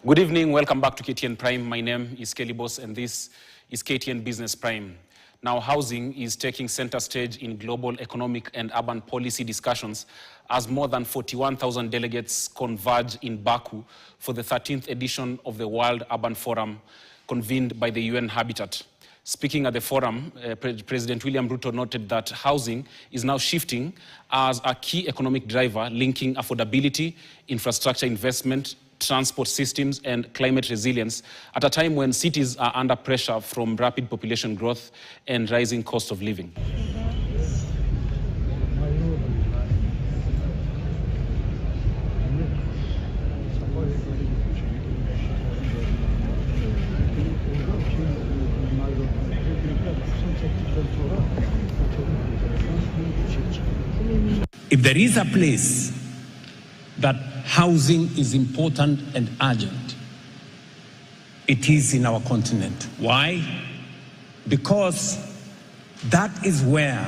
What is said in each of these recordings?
Good evening, welcome back to KTN Prime. My name is Kelly Boss and this is KTN Business Prime. Now, housing is taking center stage in global economic and urban policy discussions as more than 41,000 delegates converge in Baku for the 13th edition of the World Urban Forum convened by the UN Habitat. Speaking at the forum, President William Ruto noted that housing is now shifting as a key economic driver linking affordability, infrastructure investment, transport systems and climate resilience at a time when cities are under pressure from rapid population growth and rising cost of living. If there is a place that housing is important and urgent, it is in our continent. Why? Because that is where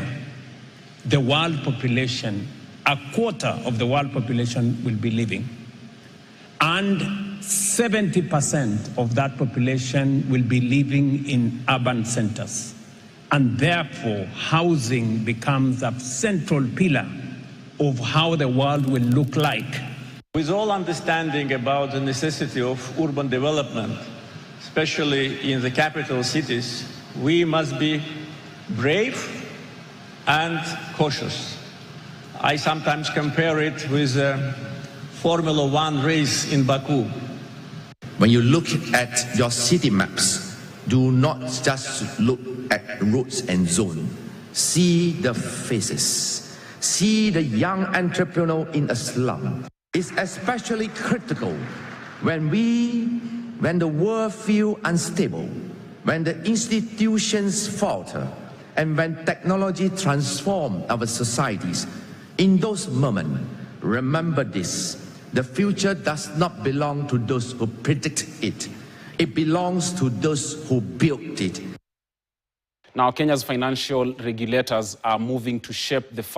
the world population, a quarter of the world population will be living. And 70% of that population will be living in urban centers. And therefore, housing becomes a central pillar of how the world will look like. With all understanding about the necessity of urban development, especially in the capital cities, we must be brave and cautious. I sometimes compare it with a Formula One race in Baku. When you look at your city maps, do not just look at roads and zones. See the faces. See the young entrepreneur in a slum. It's especially critical when the world feels unstable, when the institutions falter, and when technology transforms our societies. In those moments, remember this: the future does not belong to those who predict it. It belongs to those who built it. Now, Kenya's financial regulators are moving to shape the